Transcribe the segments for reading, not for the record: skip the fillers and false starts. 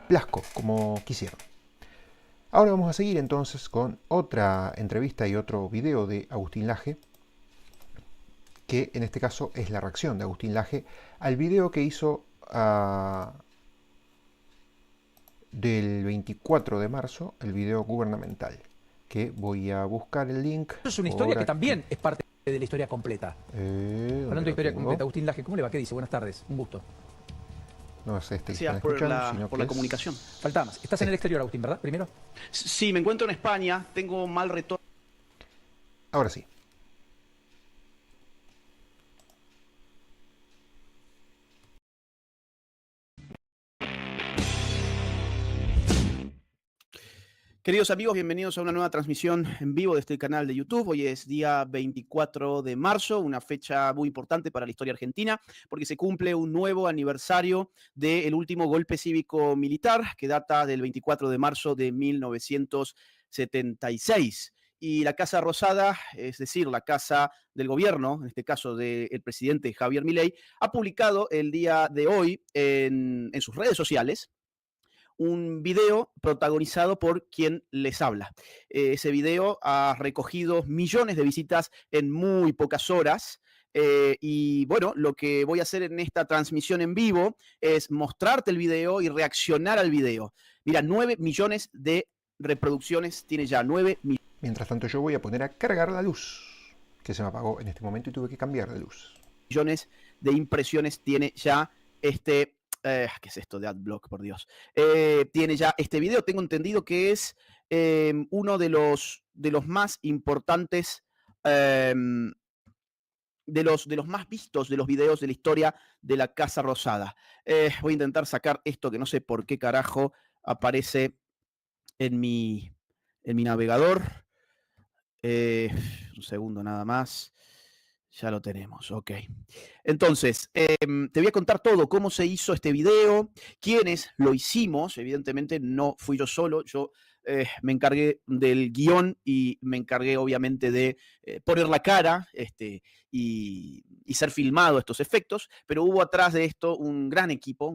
Blasco, como quisieron. Ahora vamos a seguir entonces con otra entrevista y otro video de Agustín Laje, que en este caso es la reacción de Agustín Laje al video que hizo del 24 de marzo, el video gubernamental, que voy a buscar el link Es una historia por que aquí. también es parte de la historia completa. ¿Dónde Hablando de lo historia tengo? completa, Agustín Laje, ¿cómo le va? ¿Qué dice? Buenas tardes, un gusto. No es este que están Gracias por escuchando, sino por que la comunicación. Faltaba más. Estás Sí. en el exterior, Agustín, ¿verdad? Primero. Sí, me encuentro en España, tengo mal retorno. Ahora sí. Queridos amigos, bienvenidos a una nueva transmisión en vivo de este canal de YouTube. Hoy es día 24 de marzo, una fecha muy importante para la historia argentina, porque se cumple un nuevo aniversario del último golpe cívico-militar, que data del 24 de marzo de 1976. Y la Casa Rosada, es decir, la Casa del Gobierno, en este caso del presidente Javier Milei, ha publicado el día de hoy en sus redes sociales un video protagonizado por quien les habla. Ese video ha recogido millones de visitas en muy pocas horas. Y bueno, lo que voy a hacer en esta transmisión en vivo es mostrarte el video y reaccionar al video. Mira, 9 millones de reproducciones tiene ya, 9 Mientras tanto yo voy a poner a cargar la luz, que se me apagó en este momento y tuve que cambiar de luz. millones de impresiones tiene ya este... ¿qué es esto de AdBlock, por Dios? Tiene ya este video. Tengo entendido que es uno de los más importantes, de los más vistos de los videos de la historia de la Casa Rosada. Voy a intentar sacar esto que no sé por qué carajo aparece en mi navegador. Un segundo nada más. Ya lo tenemos, ok. Entonces, te voy a contar todo, cómo se hizo este video, quiénes lo hicimos. Evidentemente no fui yo solo, yo me encargué del guión y me encargué obviamente de poner la cara y ser filmado estos efectos, pero hubo atrás de esto un gran equipo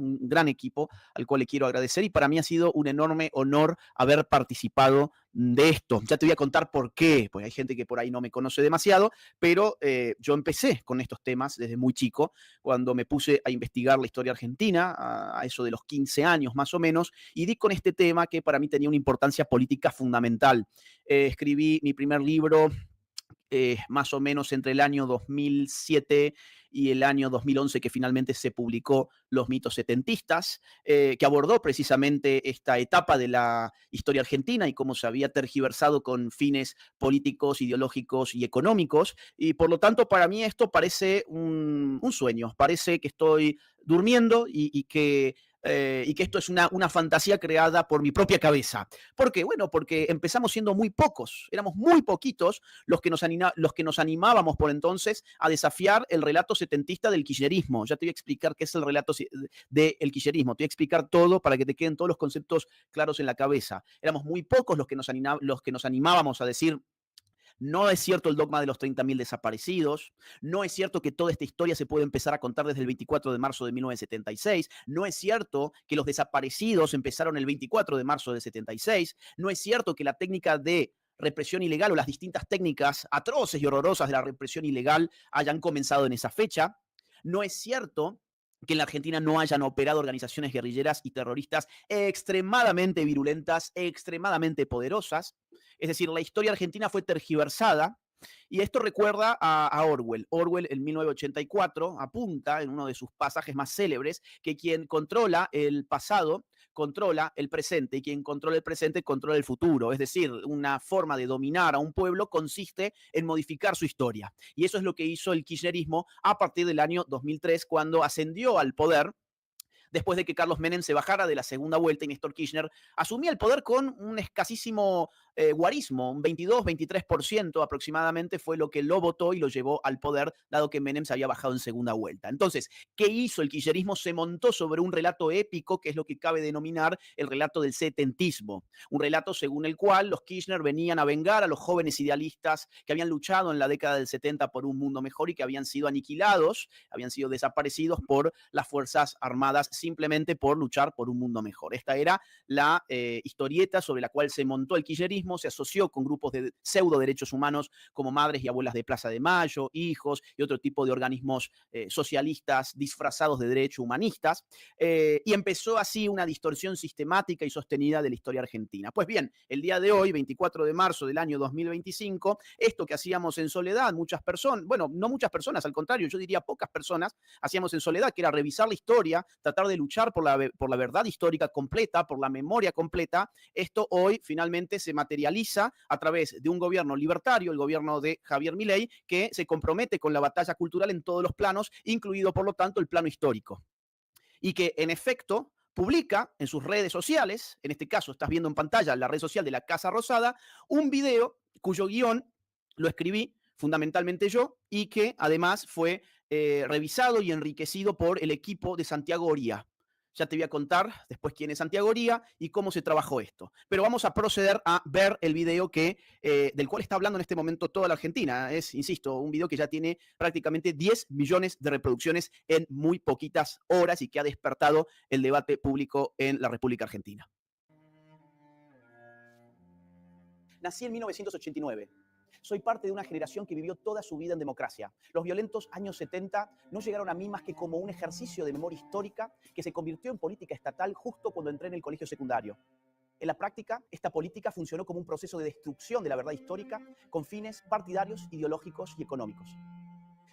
al cual le quiero agradecer y para mí ha sido un enorme honor haber participado de esto. Ya te voy a contar por qué, porque hay gente que por ahí no me conoce demasiado, pero yo empecé con estos temas desde muy chico, cuando me puse a investigar la historia argentina, a eso de los 15 años más o menos, y di con este tema que para mí tenía una importancia política fundamental. Escribí mi primer libro más o menos entre el año 2007 y el año 2011 que finalmente se publicó Los mitos setentistas, que abordó precisamente esta etapa de la historia argentina y cómo se había tergiversado con fines políticos, ideológicos y económicos. Y por lo tanto, para mí esto parece un sueño, parece que estoy durmiendo y que esto es una fantasía creada por mi propia cabeza. ¿Por qué? Bueno, porque empezamos siendo muy pocos, éramos muy poquitos los que nos animábamos por entonces a desafiar el relato setentista del kirchnerismo. Ya te voy a explicar qué es el relato del kirchnerismo, te voy a explicar todo para que te queden todos los conceptos claros en la cabeza. Éramos muy pocos los que nos animábamos a decir no es cierto el dogma de los 30.000 desaparecidos. No es cierto que toda esta historia se puede empezar a contar desde el 24 de marzo de 1976. No es cierto que los desaparecidos empezaron el 24 de marzo de 76. No es cierto que la técnica de represión ilegal o las distintas técnicas atroces y horrorosas de la represión ilegal hayan comenzado en esa fecha. No es cierto que en la Argentina no hayan operado organizaciones guerrilleras y terroristas extremadamente virulentas, extremadamente poderosas. Es decir, la historia argentina fue tergiversada y esto recuerda a Orwell. Orwell en 1984 apunta en uno de sus pasajes más célebres que quien controla el pasado controla el presente y quien controla el presente controla el futuro. Es decir, una forma de dominar a un pueblo consiste en modificar su historia. Y eso es lo que hizo el kirchnerismo a partir del año 2003 cuando ascendió al poder después de que Carlos Menem se bajara de la segunda vuelta y Néstor Kirchner asumía el poder con un escasísimo guarismo, un 22-23% aproximadamente fue lo que lo votó y lo llevó al poder, dado que Menem se había bajado en segunda vuelta. Entonces, ¿qué hizo el kirchnerismo? Se montó sobre un relato épico, que es lo que cabe denominar el relato del setentismo, un relato según el cual los Kirchner venían a vengar a los jóvenes idealistas que habían luchado en la década del 70 por un mundo mejor y que habían sido aniquilados, habían sido desaparecidos por las Fuerzas Armadas simplemente por luchar por un mundo mejor. Esta era la historieta sobre la cual se montó el kirchnerismo, se asoció con grupos de pseudo derechos humanos como Madres y Abuelas de Plaza de Mayo, Hijos y otro tipo de organismos socialistas disfrazados de derechos humanistas, y empezó así una distorsión sistemática y sostenida de la historia argentina. Pues bien, el día de hoy, 24 de marzo del año 2025, esto que hacíamos en soledad, muchas personas, bueno, no muchas personas, al contrario, yo diría pocas personas, hacíamos en soledad, que era revisar la historia, tratar de luchar por la verdad histórica completa, por la memoria completa, esto hoy finalmente se materializa a través de un gobierno libertario, el gobierno de Javier Milei, que se compromete con la batalla cultural en todos los planos, incluido por lo tanto el plano histórico. Y que en efecto publica en sus redes sociales, en este caso estás viendo en pantalla la red social de la Casa Rosada, un video cuyo guión lo escribí fundamentalmente yo y que además fue revisado y enriquecido por el equipo de Santiago Oría. Ya te voy a contar después quién es Santiago Oría y cómo se trabajó esto. Pero vamos a proceder a ver el video del cual está hablando en este momento toda la Argentina. Es, insisto, un video que ya tiene prácticamente 10 millones de reproducciones en muy poquitas horas y que ha despertado el debate público en la República Argentina. Nací en 1989. Soy parte de una generación que vivió toda su vida en democracia. Los violentos años 70 no llegaron a mí más que como un ejercicio de memoria histórica que se convirtió en política estatal justo cuando entré en el colegio secundario. En la práctica, esta política funcionó como un proceso de destrucción de la verdad histórica con fines partidarios, ideológicos y económicos.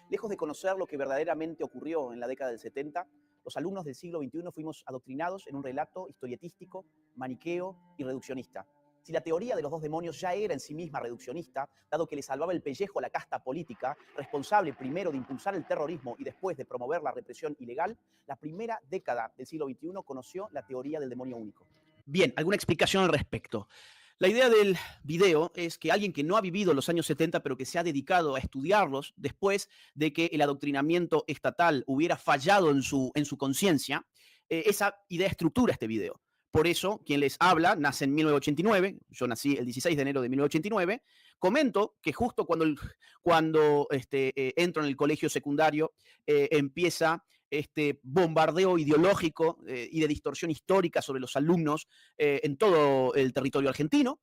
Lejos de conocer lo que verdaderamente ocurrió en la década del 70, los alumnos del siglo XXI fuimos adoctrinados en un relato historietístico, maniqueo y reduccionista. Si la teoría de los dos demonios ya era en sí misma reduccionista, dado que le salvaba el pellejo a la casta política, responsable primero de impulsar el terrorismo y después de promover la represión ilegal, la primera década del siglo XXI conoció la teoría del demonio único. Bien, ¿alguna explicación al respecto? La idea del video es que alguien que no ha vivido los años 70, pero que se ha dedicado a estudiarlos después de que el adoctrinamiento estatal hubiera fallado en su conciencia, esa idea estructura este video. Por eso, quien les habla nace en 1989, yo nací el 16 de enero de 1989, comento que justo cuando entro en el colegio secundario empieza este bombardeo ideológico y de distorsión histórica sobre los alumnos en todo el territorio argentino,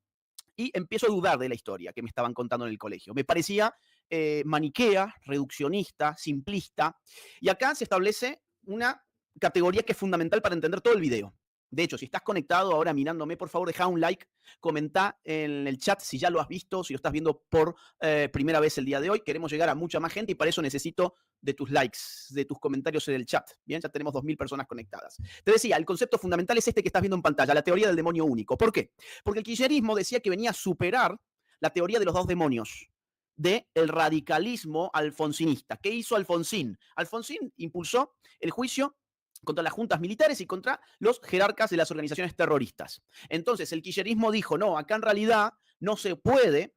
y empiezo a dudar de la historia que me estaban contando en el colegio. Me parecía maniquea, reduccionista, simplista, y acá se establece una categoría que es fundamental para entender todo el video. De hecho, si estás conectado ahora mirándome, por favor, deja un like, comenta en el chat si ya lo has visto, si lo estás viendo por primera vez el día de hoy. Queremos llegar a mucha más gente y para eso necesito de tus likes, de tus comentarios en el chat. Bien, ya tenemos 2000 personas conectadas. Te decía, el concepto fundamental es este que estás viendo en pantalla, la teoría del demonio único. ¿Por qué? Porque el kirchnerismo decía que venía a superar la teoría de los dos demonios, del radicalismo alfonsinista. ¿Qué hizo Alfonsín? Alfonsín impulsó el juicio contra las juntas militares y contra los jerarcas de las organizaciones terroristas. Entonces, el kirchnerismo dijo, no, acá en realidad no se puede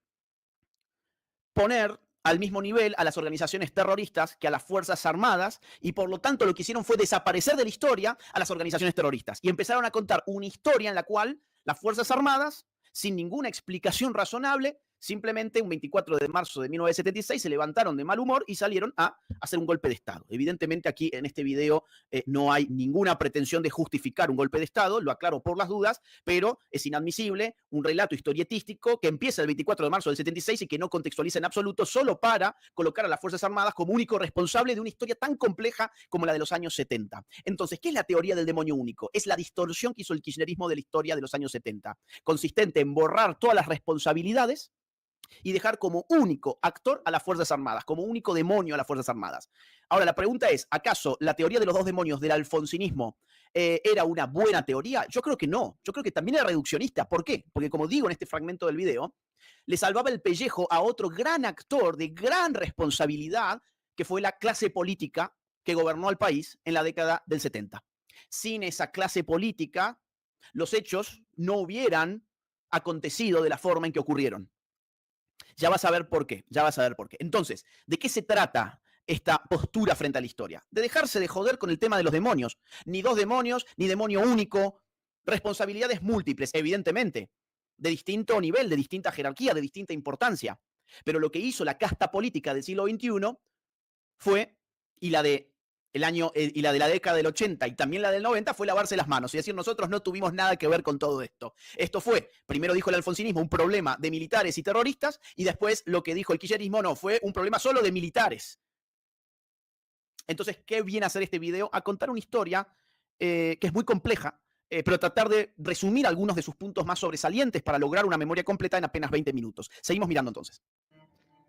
poner al mismo nivel a las organizaciones terroristas que a las Fuerzas Armadas, y por lo tanto lo que hicieron fue desaparecer de la historia a las organizaciones terroristas. Y empezaron a contar una historia en la cual las Fuerzas Armadas, sin ninguna explicación razonable, simplemente un 24 de marzo de 1976 se levantaron de mal humor y salieron a hacer un golpe de Estado. Evidentemente aquí en este video no hay ninguna pretensión de justificar un golpe de Estado, lo aclaro por las dudas, pero es inadmisible un relato historietístico que empieza el 24 de marzo del 76 y que no contextualiza en absoluto solo para colocar a las Fuerzas Armadas como único responsable de una historia tan compleja como la de los años 70. Entonces, ¿qué es la teoría del demonio único? Es la distorsión que hizo el kirchnerismo de la historia de los años 70, consistente en borrar todas las responsabilidades y dejar como único actor a las Fuerzas Armadas, como único demonio a las Fuerzas Armadas. Ahora, la pregunta es, ¿acaso la teoría de los dos demonios del alfonsinismo era una buena teoría? Yo creo que no, yo creo que también era reduccionista. ¿Por qué? Porque como digo en este fragmento del video, le salvaba el pellejo a otro gran actor de gran responsabilidad, que fue la clase política que gobernó al país en la década del 70. Sin esa clase política, los hechos no hubieran acontecido de la forma en que ocurrieron. Ya vas a ver por qué, ya vas a ver por qué. Entonces, ¿de qué se trata esta postura frente a la historia? De dejarse de joder con el tema de los demonios. Ni dos demonios, ni demonio único. Responsabilidades múltiples, evidentemente. De distinto nivel, de distinta jerarquía, de distinta importancia. Pero lo que hizo la casta política del siglo XXI fue, y la de y la de la década del 80 y también la del 90 fue lavarse las manos y decir nosotros no tuvimos nada que ver con todo esto. Esto fue, primero dijo el alfonsinismo, un problema de militares y terroristas y después lo que dijo el kirchnerismo no, fue un problema solo de militares. Entonces, ¿qué viene a hacer este video? A contar una historia que es muy compleja, pero tratar de resumir algunos de sus puntos más sobresalientes para lograr una memoria completa en apenas 20 minutos. Seguimos mirando entonces.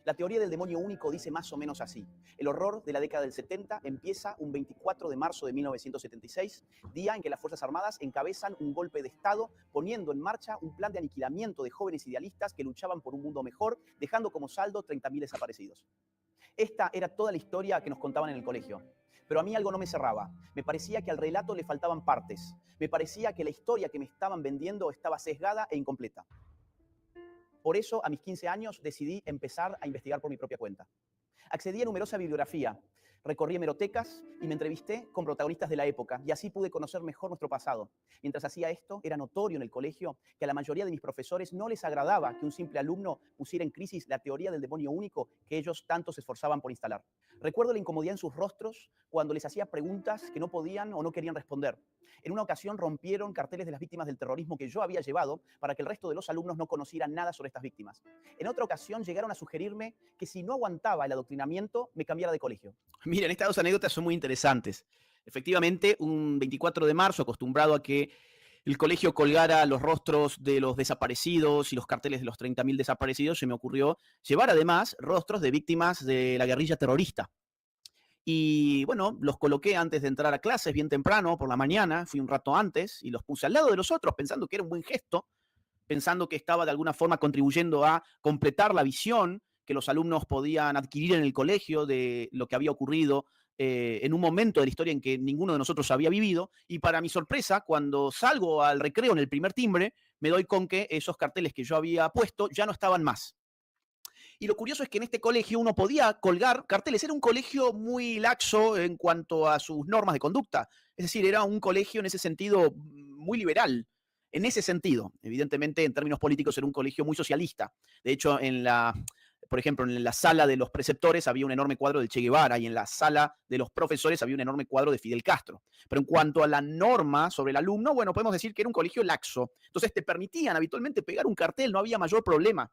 La teoría del demonio único dice más o menos así. El horror de la década del 70 empieza un 24 de marzo de 1976, día en que las Fuerzas Armadas encabezan un golpe de Estado, poniendo en marcha un plan de aniquilamiento de jóvenes idealistas que luchaban por un mundo mejor, dejando como saldo 30.000 desaparecidos. Esta era toda la historia que nos contaban en el colegio. Pero a mí algo no me cerraba. Me parecía que al relato le faltaban partes. Me parecía que la historia que me estaban vendiendo estaba sesgada e incompleta. Por eso, a mis 15 años, decidí empezar a investigar por mi propia cuenta. Accedí a numerosa bibliografía, recorrí hemerotecas y me entrevisté con protagonistas de la época y así pude conocer mejor nuestro pasado. Mientras hacía esto, era notorio en el colegio que a la mayoría de mis profesores no les agradaba que un simple alumno pusiera en crisis la teoría del demonio único que ellos tanto se esforzaban por instalar. Recuerdo la incomodidad en sus rostros cuando les hacía preguntas que no podían o no querían responder. En una ocasión rompieron carteles de las víctimas del terrorismo que yo había llevado para que el resto de los alumnos no conocieran nada sobre estas víctimas. En otra ocasión llegaron a sugerirme que si no aguantaba el adoctrinamiento, me cambiara de colegio. Miren, estas dos anécdotas son muy interesantes. Efectivamente, un 24 de marzo, acostumbrado a que el colegio colgara los rostros de los desaparecidos y los carteles de los 30.000 desaparecidos, se me ocurrió llevar además rostros de víctimas de la guerrilla terrorista. Y bueno, los coloqué antes de entrar a clases, bien temprano, por la mañana, fui un rato antes y los puse al lado de los otros, pensando que era un buen gesto, pensando que estaba de alguna forma contribuyendo a completar la visión que los alumnos podían adquirir en el colegio de lo que había ocurrido en un momento de la historia en que ninguno de nosotros había vivido. Y para mi sorpresa, cuando salgo al recreo en el primer timbre, me doy con que esos carteles que yo había puesto ya no estaban más. Y lo curioso es que en este colegio uno podía colgar carteles. Era un colegio muy laxo en cuanto a sus normas de conducta. Es decir, era un colegio en ese sentido muy liberal. En ese sentido, evidentemente, en términos políticos, era un colegio muy socialista. De hecho, por ejemplo, en la sala de los preceptores había un enorme cuadro de Che Guevara y en la sala de los profesores había un enorme cuadro de Fidel Castro. Pero en cuanto a la norma sobre el alumno, bueno, podemos decir que era un colegio laxo. Entonces te permitían habitualmente pegar un cartel, no había mayor problema.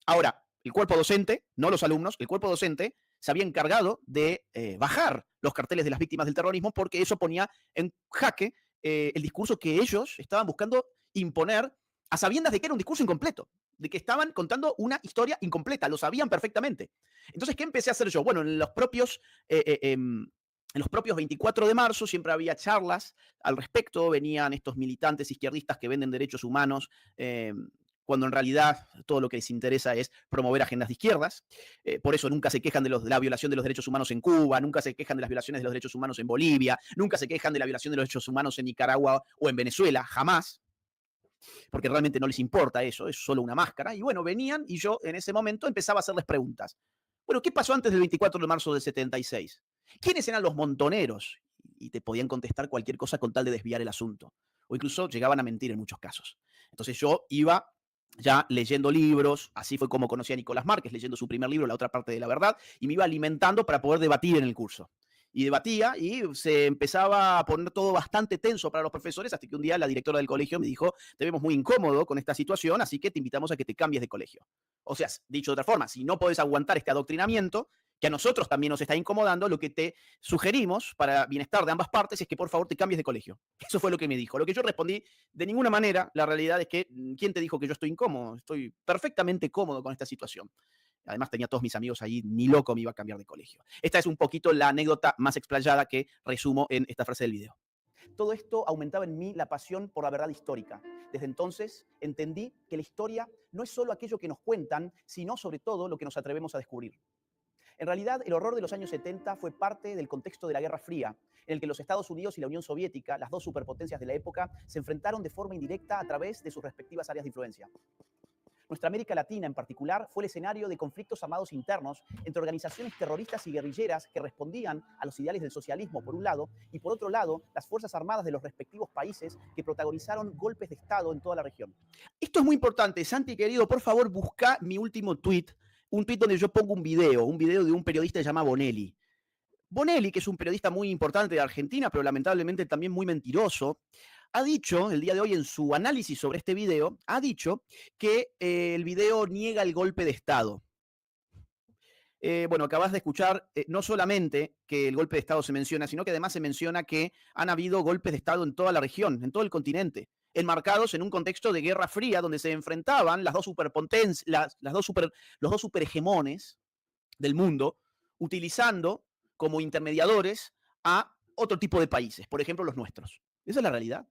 Ahora, el cuerpo docente, no los alumnos, el cuerpo docente se había encargado de bajar los carteles de las víctimas del terrorismo porque eso ponía en jaque el discurso que ellos estaban buscando imponer a sabiendas de que era un discurso incompleto, de que estaban contando una historia incompleta, lo sabían perfectamente. Entonces, ¿qué empecé a hacer yo? Bueno, en los propios 24 de marzo siempre había charlas al respecto, venían estos militantes izquierdistas que venden derechos humanos, cuando en realidad todo lo que les interesa es promover agendas de izquierdas. Por eso nunca se quejan de la violación de los derechos humanos en Cuba, nunca se quejan de las violaciones de los derechos humanos en Bolivia, nunca se quejan de la violación de los derechos humanos en Nicaragua o en Venezuela, jamás, porque realmente no les importa eso, es solo una máscara. Y bueno, venían y yo en ese momento empezaba a hacerles preguntas. Bueno, ¿qué pasó antes del 24 de marzo del 76? ¿Quiénes eran los montoneros? Y te podían contestar cualquier cosa con tal de desviar el asunto. O incluso llegaban a mentir en muchos casos. Entonces yo iba ya leyendo libros, así fue como conocí a Nicolás Márquez, leyendo su primer libro, La otra parte de la verdad, y me iba alimentando para poder debatir en el curso. Y debatía y se empezaba a poner todo bastante tenso para los profesores, hasta que un día la directora del colegio me dijo, te vemos muy incómodo con esta situación, así que te invitamos a que te cambies de colegio. O sea, dicho de otra forma, si no podés aguantar este adoctrinamiento, que a nosotros también nos está incomodando, lo que te sugerimos para bienestar de ambas partes es que por favor te cambies de colegio. Eso fue lo que me dijo. Lo que yo respondí, de ninguna manera, la realidad es que, ¿quién te dijo que yo estoy incómodo? Estoy perfectamente cómodo con esta situación. Además tenía todos mis amigos allí, ni loco me iba a cambiar de colegio. Esta es un poquito la anécdota más explayada que resumo en esta frase del video. Todo esto aumentaba en mí la pasión por la verdad histórica. Desde entonces entendí que la historia no es solo aquello que nos cuentan, sino sobre todo lo que nos atrevemos a descubrir. En realidad, el horror de los años 70 fue parte del contexto de la Guerra Fría, en el que los Estados Unidos y la Unión Soviética, las dos superpotencias de la época, se enfrentaron de forma indirecta a través de sus respectivas áreas de influencia. Nuestra América Latina, en particular, fue el escenario de conflictos armados internos entre organizaciones terroristas y guerrilleras que respondían a los ideales del socialismo, por un lado, y por otro lado, las Fuerzas Armadas de los respectivos países que protagonizaron golpes de Estado en toda la región. Esto es muy importante. Santi, querido, por favor, busca mi último tweet, un tweet donde yo pongo un video de un periodista que se llama Bonelli. Bonelli, que es un periodista muy importante de Argentina, pero lamentablemente también muy mentiroso, ha dicho, el día de hoy en su análisis sobre este video, ha dicho que el video niega el golpe de Estado. Bueno, acabas de escuchar no solamente que el golpe de Estado se menciona, sino que además se menciona que han habido golpes de Estado en toda la región, en todo el continente, enmarcados en un contexto de Guerra Fría, donde se enfrentaban las dos superpotencias, los dos superhegemones del mundo, utilizando como intermediadores a otro tipo de países, por ejemplo los nuestros. Esa es la realidad.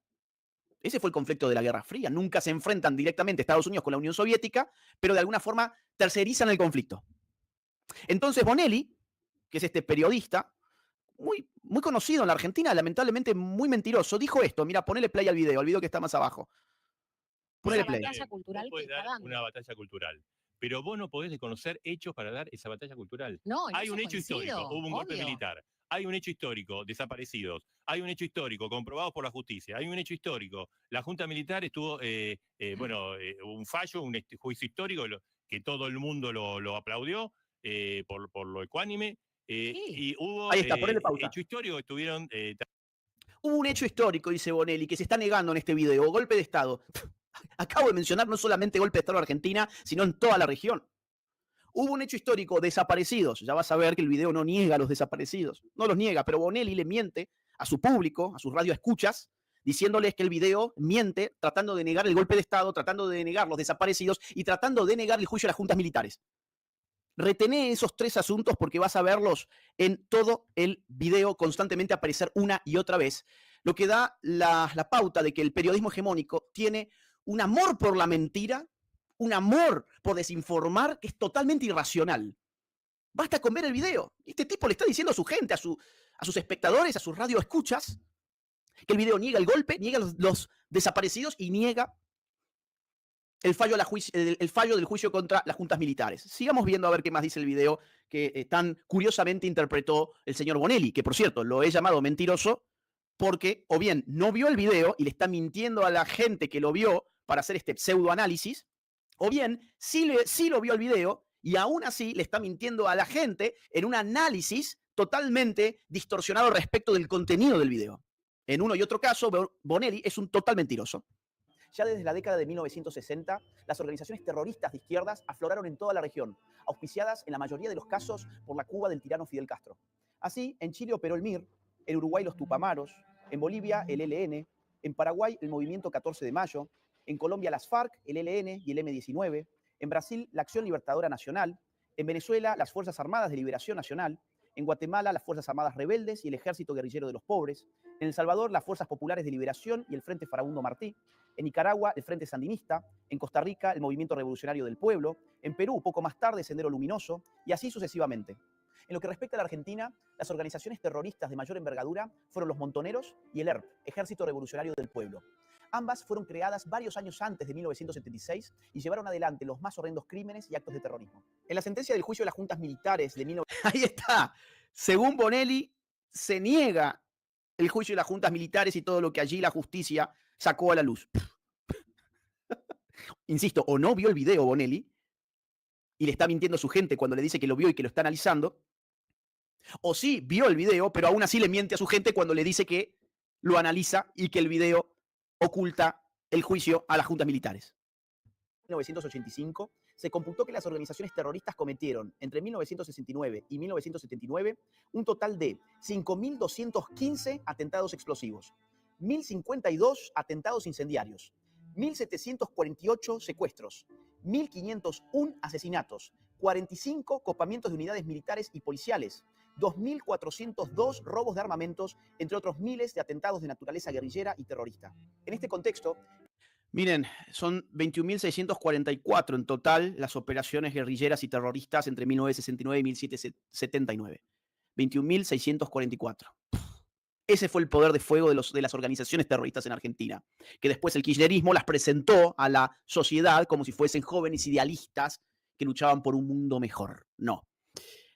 Ese fue el conflicto de la Guerra Fría. Nunca se enfrentan directamente Estados Unidos con la Unión Soviética, pero de alguna forma tercerizan el conflicto. Entonces Bonelli, que es este periodista, muy conocido en la Argentina, lamentablemente muy mentiroso, dijo esto. Mira, ponele play al video que está más abajo. Ponele play. Batalla cultural vos podés que está dar dando. una batalla cultural, pero vos no podés desconocer hechos para dar esa batalla cultural. No, en Hay eso un hecho coincido, histórico, hubo un golpe obvio. militar. Hay un hecho histórico, desaparecidos. Hay un hecho histórico, comprobado por la justicia. Hay un hecho histórico. La Junta Militar estuvo, un fallo, un juicio histórico que todo el mundo lo aplaudió por lo ecuánime. Sí. Y hubo Ahí está, ponele pausa. hecho histórico que estuvieron... Hubo un hecho histórico, dice Bonelli, que se está negando en este video. Golpe de Estado. Acabo de mencionar no solamente golpe de Estado en Argentina, sino en toda la región. Hubo un hecho histórico, desaparecidos. Ya vas a ver que el video no niega a los desaparecidos. No los niega, pero Bonelli le miente a su público, a sus radioescuchas, diciéndoles que el video miente, tratando de negar el golpe de Estado, tratando de negar los desaparecidos y tratando de negar el juicio a las juntas militares. Retené esos tres asuntos porque vas a verlos en todo el video constantemente aparecer una y otra vez, lo que da la pauta de que el periodismo hegemónico tiene un amor por la mentira, un amor por desinformar que es totalmente irracional. Basta con ver el video. Este tipo le está diciendo a su gente, a sus espectadores, a sus radioescuchas, que el video niega el golpe, niega los desaparecidos y niega el fallo del juicio contra las juntas militares. Sigamos viendo a ver qué más dice el video que tan curiosamente interpretó el señor Bonelli, que por cierto lo he llamado mentiroso porque o bien no vio el video y le está mintiendo a la gente que lo vio para hacer este pseudoanálisis, o bien sí lo vio el video y aún así le está mintiendo a la gente en un análisis totalmente distorsionado respecto del contenido del video. En uno y otro caso, Bonelli es un total mentiroso. Ya desde la década de 1960, las organizaciones terroristas de izquierdas afloraron en toda la región, auspiciadas en la mayoría de los casos por la Cuba del tirano Fidel Castro. Así, en Chile operó el MIR, en Uruguay los Tupamaros, en Bolivia el ELN, en Paraguay el Movimiento 14 de Mayo, en Colombia las FARC, el ELN y el M-19, en Brasil la Acción Libertadora Nacional, en Venezuela las Fuerzas Armadas de Liberación Nacional, en Guatemala las Fuerzas Armadas Rebeldes y el Ejército Guerrillero de los Pobres, en El Salvador las Fuerzas Populares de Liberación y el Frente Farabundo Martí, en Nicaragua el Frente Sandinista, en Costa Rica el Movimiento Revolucionario del Pueblo, en Perú poco más tarde Sendero Luminoso y así sucesivamente. En lo que respecta a la Argentina, las organizaciones terroristas de mayor envergadura fueron los Montoneros y el ERP, Ejército Revolucionario del Pueblo. Ambas fueron creadas varios años antes de 1976 y llevaron adelante los más horrendos crímenes y actos de terrorismo. En la sentencia del juicio de las juntas militares de 19... Ahí está. Según Bonelli, se niega el juicio de las juntas militares y todo lo que allí la justicia sacó a la luz. Insisto, o no vio el video Bonelli y le está mintiendo a su gente cuando le dice que lo vio y que lo está analizando, o sí vio el video, pero aún así le miente a su gente cuando le dice que lo analiza y que el video oculta el juicio a las juntas militares. En 1985 se computó que las organizaciones terroristas cometieron entre 1969 y 1979 un total de 5.215 atentados explosivos, 1.052 atentados incendiarios, 1.748 secuestros, 1.501 asesinatos, 45 copamientos de unidades militares y policiales, 2.402 robos de armamentos, entre otros miles de atentados de naturaleza guerrillera y terrorista. En este contexto, miren, son 21.644 en total las operaciones guerrilleras y terroristas entre 1969 y 1779. 21.644. Ese fue el poder de fuego de las organizaciones terroristas en Argentina, que después el kirchnerismo las presentó a la sociedad como si fuesen jóvenes idealistas que luchaban por un mundo mejor. No.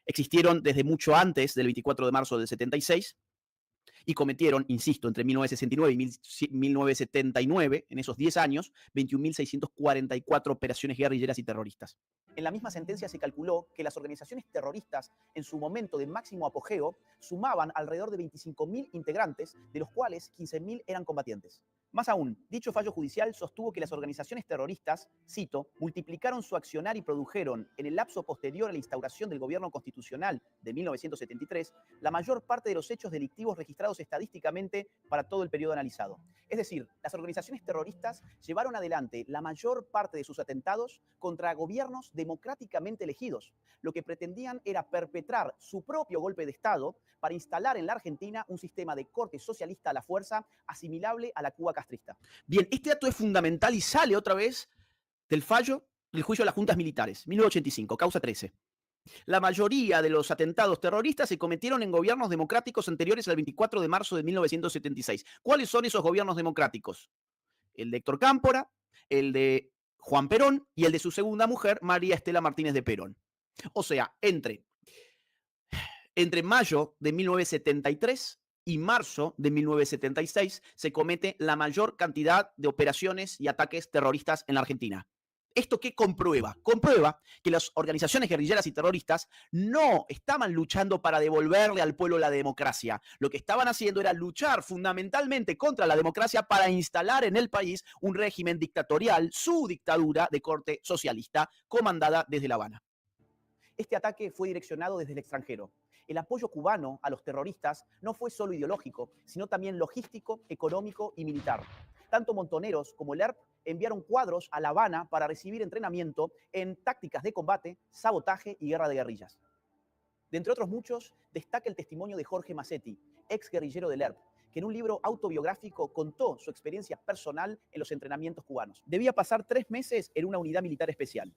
Existieron desde mucho antes del 24 de marzo del 76 y cometieron, insisto, entre 1969 y 1979, en esos 10 años, 21.644 operaciones guerrilleras y terroristas. En la misma sentencia se calculó que las organizaciones terroristas, en su momento de máximo apogeo, sumaban alrededor de 25.000 integrantes, de los cuales 15.000 eran combatientes. Más aún, dicho fallo judicial sostuvo que las organizaciones terroristas, cito, multiplicaron su accionar y produjeron, en el lapso posterior a la instauración del gobierno constitucional de 1973, la mayor parte de los hechos delictivos registrados estadísticamente para todo el periodo analizado. Es decir, las organizaciones terroristas llevaron adelante la mayor parte de sus atentados contra gobiernos democráticamente elegidos. Lo que pretendían era perpetrar su propio golpe de Estado para instalar en la Argentina un sistema de corte socialista a la fuerza asimilable a la Cuba castrista. Bien, este dato es fundamental y sale otra vez del fallo del juicio de las juntas militares, 1985, causa 13. La mayoría de los atentados terroristas se cometieron en gobiernos democráticos anteriores al 24 de marzo de 1976. ¿Cuáles son esos gobiernos democráticos? El de Héctor Cámpora, el de Juan Perón y el de su segunda mujer, María Estela Martínez de Perón. O sea, entre mayo de 1973 y marzo de 1976 se comete la mayor cantidad de operaciones y ataques terroristas en la Argentina. ¿Esto qué comprueba? Comprueba que las organizaciones guerrilleras y terroristas no estaban luchando para devolverle al pueblo la democracia. Lo que estaban haciendo era luchar fundamentalmente contra la democracia para instalar en el país un régimen dictatorial, su dictadura de corte socialista, comandada desde La Habana. Este ataque fue direccionado desde el extranjero. El apoyo cubano a los terroristas no fue solo ideológico, sino también logístico, económico y militar. Tanto Montoneros como el ERP enviaron cuadros a La Habana para recibir entrenamiento en tácticas de combate, sabotaje y guerra de guerrillas. De entre otros muchos, destaca el testimonio de Jorge Massetti, ex guerrillero del ERP, que en un libro autobiográfico contó su experiencia personal en los entrenamientos cubanos. Debía pasar 3 meses en una unidad militar especial.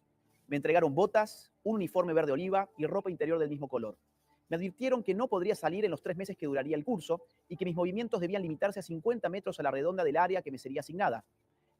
Me entregaron botas, un uniforme verde oliva y ropa interior del mismo color. Me advirtieron que no podría salir en los 3 meses que duraría el curso y que mis movimientos debían limitarse a 50 metros a la redonda del área que me sería asignada.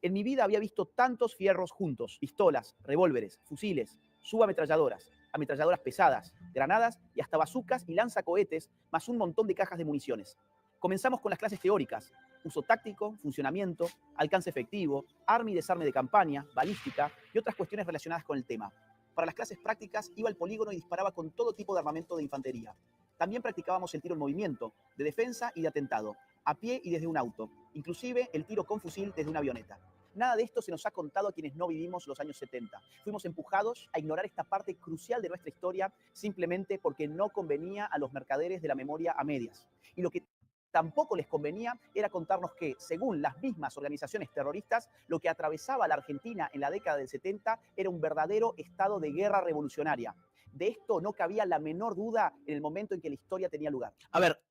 En mi vida había visto tantos fierros juntos, pistolas, revólveres, fusiles, subametralladoras, ametralladoras pesadas, granadas y hasta bazucas y lanzacohetes, más un montón de cajas de municiones. Comenzamos con las clases teóricas: uso táctico, funcionamiento, alcance efectivo, arma y desarme de campaña, balística y otras cuestiones relacionadas con el tema. Para las clases prácticas iba al polígono y disparaba con todo tipo de armamento de infantería. También practicábamos el tiro en movimiento, de defensa y de atentado, a pie y desde un auto, inclusive el tiro con fusil desde una avioneta. Nada de esto se nos ha contado a quienes no vivimos los años 70. Fuimos empujados a ignorar esta parte crucial de nuestra historia simplemente porque no convenía a los mercaderes de la memoria a medias. Y lo que tampoco les convenía era contarnos que, según las mismas organizaciones terroristas, lo que atravesaba a la Argentina en la década del 70 era un verdadero estado de guerra revolucionaria. De esto no cabía la menor duda en el momento en que la historia tenía lugar. A ver,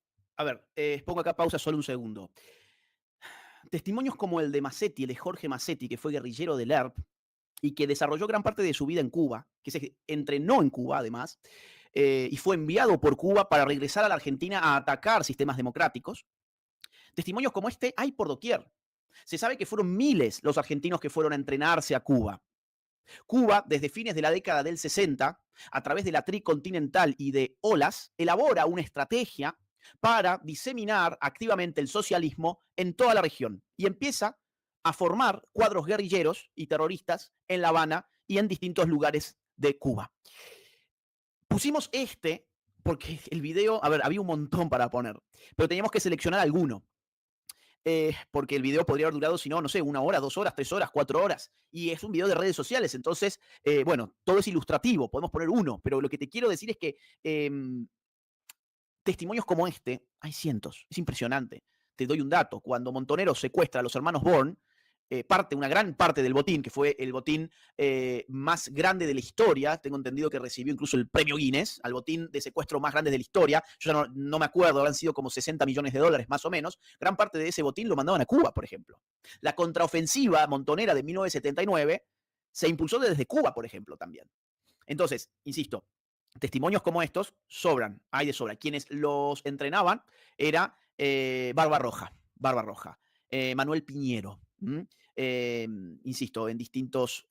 pongo acá pausa solo un segundo. Testimonios como el de Massetti, el de Jorge Massetti, que fue guerrillero del ERP y que desarrolló gran parte de su vida en Cuba, que se entrenó en Cuba además, y fue enviado por Cuba para regresar a la Argentina a atacar sistemas democráticos. Testimonios como este hay por doquier. Se sabe que fueron miles los argentinos que fueron a entrenarse a Cuba. Cuba, desde fines de la década del 60, a través de la Tricontinental y de OLAS, elabora una estrategia para diseminar activamente el socialismo en toda la región y empieza a formar cuadros guerrilleros y terroristas en La Habana y en distintos lugares de Cuba. Pusimos este porque el video, a ver, había un montón para poner, pero teníamos que seleccionar alguno. Porque el video podría haber durado, si no, no sé, 1 hora, 2 horas, 3 horas, 4 horas. Y es un video de redes sociales, entonces, bueno, todo es ilustrativo, podemos poner uno, pero lo que te quiero decir es que testimonios como este hay cientos, es impresionante. Te doy un dato: cuando Montoneros secuestra a los hermanos Born, una gran parte del botín, que fue el botín más grande de la historia, tengo entendido que recibió incluso el premio Guinness al botín de secuestro más grande de la historia. Yo ya no me acuerdo, habrán sido como $60 millones más o menos. Gran parte de ese botín lo mandaban a Cuba, por ejemplo. La contraofensiva montonera de 1979 se impulsó desde Cuba, por ejemplo, también. Entonces, insisto, testimonios como estos sobran, hay de sobra. Quienes los entrenaban era Barbarroja, Manuel Piñero. Insisto, en distintos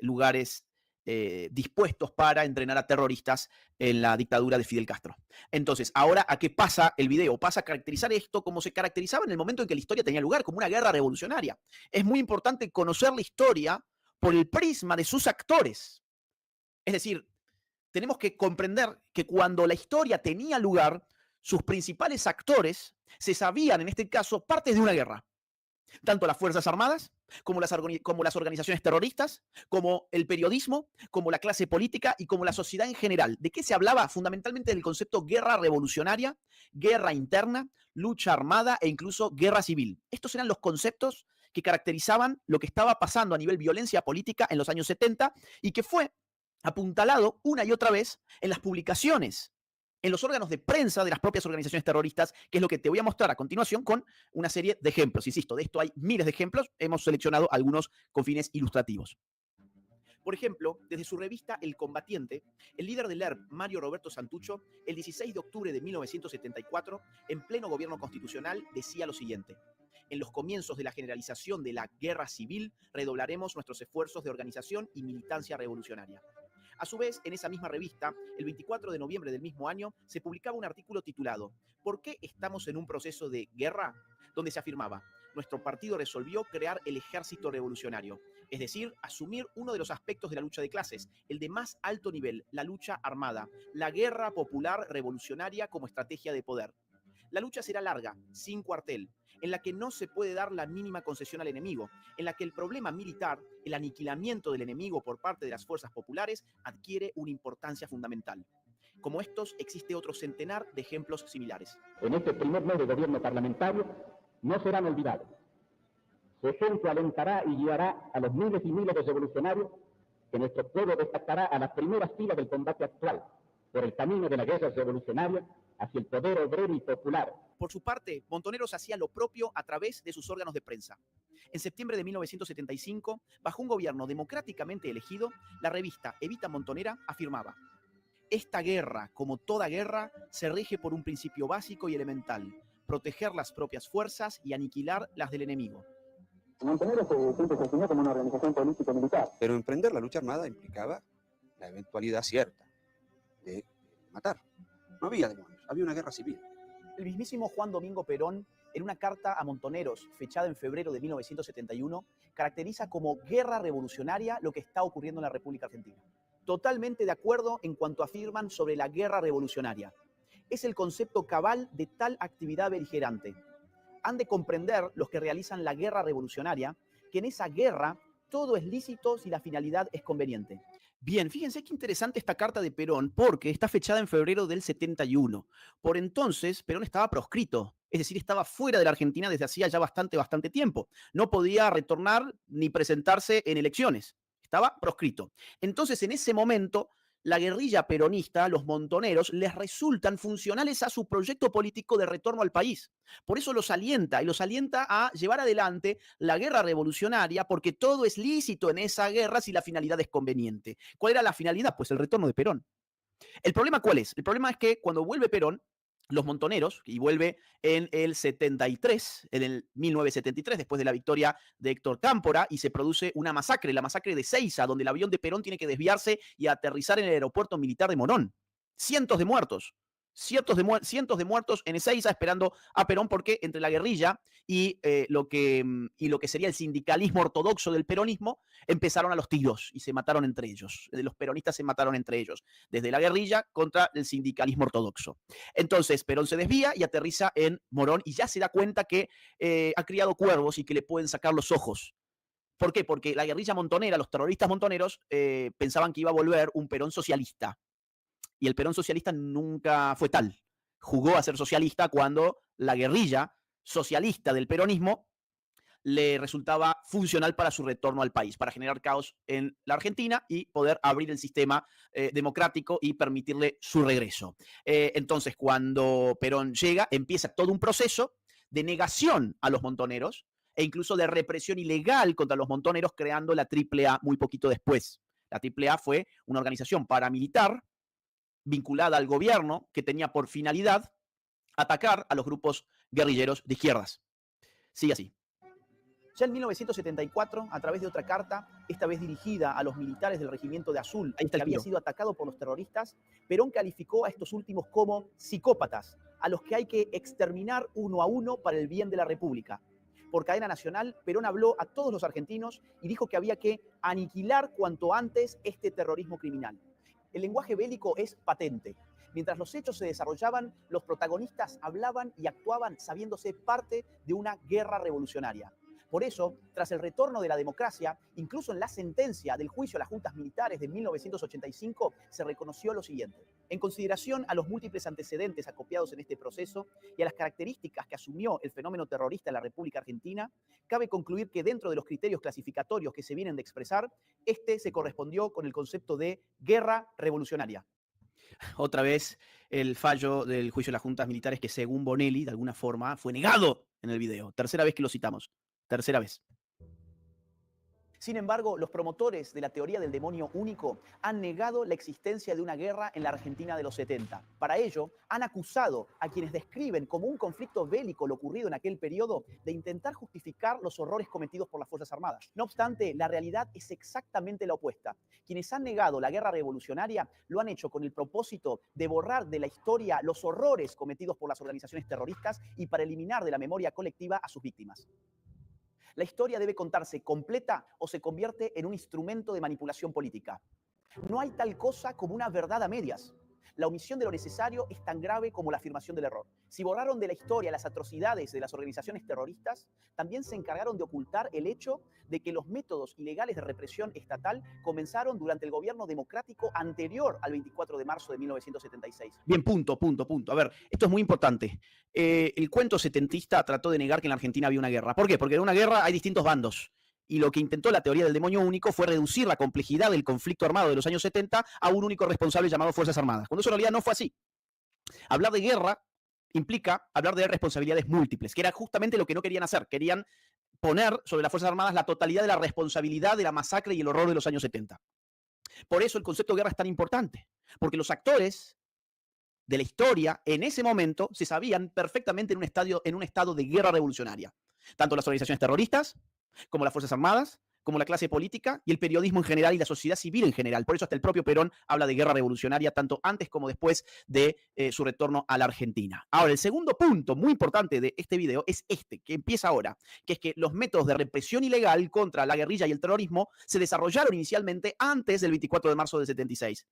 lugares dispuestos para entrenar a terroristas en la dictadura de Fidel Castro. Entonces, ahora, ¿a qué pasa el video? Pasa a caracterizar esto como se caracterizaba en el momento en que la historia tenía lugar, como una guerra revolucionaria. Es muy importante conocer la historia por el prisma de sus actores. Es decir, tenemos que comprender que cuando la historia tenía lugar, sus principales actores se sabían, en este caso, partes de una guerra. Tanto las Fuerzas Armadas, como las organizaciones terroristas, como el periodismo, como la clase política y como la sociedad en general. ¿De qué se hablaba? Fundamentalmente del concepto guerra revolucionaria, guerra interna, lucha armada e incluso guerra civil. Estos eran los conceptos que caracterizaban lo que estaba pasando a nivel violencia política en los años 70 y que fue apuntalado una y otra vez en las publicaciones, en los órganos de prensa de las propias organizaciones terroristas, que es lo que te voy a mostrar a continuación con una serie de ejemplos. Insisto, de esto hay miles de ejemplos, hemos seleccionado algunos con fines ilustrativos. Por ejemplo, desde su revista El Combatiente, el líder del ERP, Mario Roberto Santucho, el 16 de octubre de 1974, en pleno gobierno constitucional, decía lo siguiente: en los comienzos de la generalización de la guerra civil, redoblaremos nuestros esfuerzos de organización y militancia revolucionaria. A su vez, en esa misma revista, el 24 de noviembre del mismo año, se publicaba un artículo titulado ¿Por qué estamos en un proceso de guerra?, donde se afirmaba: nuestro partido resolvió crear el ejército revolucionario, es decir, asumir uno de los aspectos de la lucha de clases, el de más alto nivel, la lucha armada, la guerra popular revolucionaria como estrategia de poder. La lucha será larga, sin cuartel, en la que no se puede dar la mínima concesión al enemigo, en la que el problema militar, el aniquilamiento del enemigo por parte de las fuerzas populares, adquiere una importancia fundamental. Como estos, existe otro centenar de ejemplos similares. En este primer mes de gobierno parlamentario no serán olvidados. Su ejemplo alentará y guiará a los miles y miles de revolucionarios que nuestro pueblo destacará a las primeras filas del combate actual, por el camino de la guerra revolucionaria hacia el poder obrero y popular. Por su parte, Montoneros hacía lo propio a través de sus órganos de prensa. En septiembre de 1975, bajo un gobierno democráticamente elegido, la revista Evita Montonera afirmaba: esta guerra, como toda guerra, se rige por un principio básico y elemental: proteger las propias fuerzas y aniquilar las del enemigo. Montoneros siempre se definió como una organización político-militar. Pero emprender la lucha armada implicaba la eventualidad cierta de matar. No había demonios, había una guerra civil. El mismísimo Juan Domingo Perón, en una carta a Montoneros, fechada en febrero de 1971, caracteriza como guerra revolucionaria lo que está ocurriendo en la República Argentina. Totalmente de acuerdo en cuanto afirman sobre la guerra revolucionaria. Es el concepto cabal de tal actividad beligerante. Han de comprender los que realizan la guerra revolucionaria que en esa guerra todo es lícito si la finalidad es conveniente. Bien, fíjense qué interesante esta carta de Perón, porque está fechada en febrero del 71. Por entonces, Perón estaba proscrito, es decir, estaba fuera de la Argentina desde hacía ya bastante tiempo. No podía retornar ni presentarse en elecciones, estaba proscrito. Entonces, en ese momento, la guerrilla peronista, los montoneros, les resultan funcionales a su proyecto político de retorno al país. Por eso los alienta, y los alienta a llevar adelante la guerra revolucionaria, porque todo es lícito en esa guerra si la finalidad es conveniente. ¿Cuál era la finalidad? Pues el retorno de Perón. ¿El problema cuál es? El problema es que cuando vuelve Perón, los montoneros, y vuelve en el 73, en el 1973, después de la victoria de Héctor Cámpora, y se produce una masacre, la masacre de Seiza, donde el avión de Perón tiene que desviarse y aterrizar en el aeropuerto militar de Morón. Cientos de muertos. Cientos de muertos en Ezeiza esperando a Perón, porque entre la guerrilla y lo que sería el sindicalismo ortodoxo del peronismo empezaron a los tiros y se mataron entre ellos. Los peronistas se mataron entre ellos, desde la guerrilla contra el sindicalismo ortodoxo. Entonces Perón se desvía y aterriza en Morón y ya se da cuenta que ha criado cuervos y que le pueden sacar los ojos. ¿Por qué? Porque la guerrilla montonera, los terroristas montoneros, pensaban que iba a volver un Perón socialista. Y el Perón socialista nunca fue tal. Jugó a ser socialista cuando la guerrilla socialista del peronismo le resultaba funcional para su retorno al país, para generar caos en la Argentina y poder abrir el sistema democrático y permitirle su regreso. Entonces, cuando Perón llega, empieza todo un proceso de negación a los montoneros e incluso de represión ilegal contra los montoneros, creando la AAA muy poquito después. La AAA fue una organización paramilitar vinculada al gobierno que tenía por finalidad atacar a los grupos guerrilleros de izquierdas. Sigue así. Ya en 1974, a través de otra carta, esta vez dirigida a los militares del Regimiento de Azul, Ahí está que el había tiro. sido atacado por los terroristas, Perón calificó a estos últimos como psicópatas, a los que hay que exterminar uno a uno para el bien de la República. Por cadena nacional, Perón habló a todos los argentinos y dijo que había que aniquilar cuanto antes este terrorismo criminal. El lenguaje bélico es patente. Mientras los hechos se desarrollaban, los protagonistas hablaban y actuaban sabiéndose parte de una guerra revolucionaria. Por eso, tras el retorno de la democracia, incluso en la sentencia del juicio a las juntas militares de 1985, se reconoció lo siguiente. En consideración a los múltiples antecedentes acopiados en este proceso y a las características que asumió el fenómeno terrorista en la República Argentina, cabe concluir que dentro de los criterios clasificatorios que se vienen de expresar, este se correspondió con el concepto de guerra revolucionaria. Otra vez el fallo del juicio de las juntas militares que, según Bonelli, de alguna forma, fue negado en el video. Tercera vez que lo citamos. Tercera vez. Sin embargo, los promotores de la teoría del demonio único han negado la existencia de una guerra en la Argentina de los 70. Para ello, han acusado a quienes describen como un conflicto bélico lo ocurrido en aquel periodo de intentar justificar los horrores cometidos por las Fuerzas Armadas. No obstante, la realidad es exactamente la opuesta. Quienes han negado la guerra revolucionaria lo han hecho con el propósito de borrar de la historia los horrores cometidos por las organizaciones terroristas y para eliminar de la memoria colectiva a sus víctimas. La historia debe contarse completa o se convierte en un instrumento de manipulación política. No hay tal cosa como una verdad a medias. La omisión de lo necesario es tan grave como la afirmación del error. Si borraron de la historia las atrocidades de las organizaciones terroristas, también se encargaron de ocultar el hecho de que los métodos ilegales de represión estatal comenzaron durante el gobierno democrático anterior al 24 de marzo de 1976. Bien, punto. A ver, esto es muy importante. El cuento setentista trató de negar que en la Argentina había una guerra. ¿Por qué? Porque en una guerra hay distintos bandos. Y lo que intentó la teoría del demonio único fue reducir la complejidad del conflicto armado de los años 70 a un único responsable llamado Fuerzas Armadas, cuando eso en realidad no fue así. Hablar de guerra implica hablar de responsabilidades múltiples, que era justamente lo que no querían hacer. Querían poner sobre las Fuerzas Armadas la totalidad de la responsabilidad de la masacre y el horror de los años 70. Por eso el concepto de guerra es tan importante, porque los actores de la historia en ese momento se sabían perfectamente en un estado de guerra revolucionaria. Tanto las organizaciones terroristas, como las Fuerzas Armadas, como la clase política y el periodismo en general y la sociedad civil en general. Por eso hasta el propio Perón habla de guerra revolucionaria tanto antes como después de su retorno a la Argentina. Ahora, el segundo punto muy importante de este video es este, que empieza ahora, que es que los métodos de represión ilegal contra la guerrilla y el terrorismo se desarrollaron inicialmente antes del 24 de marzo del 76.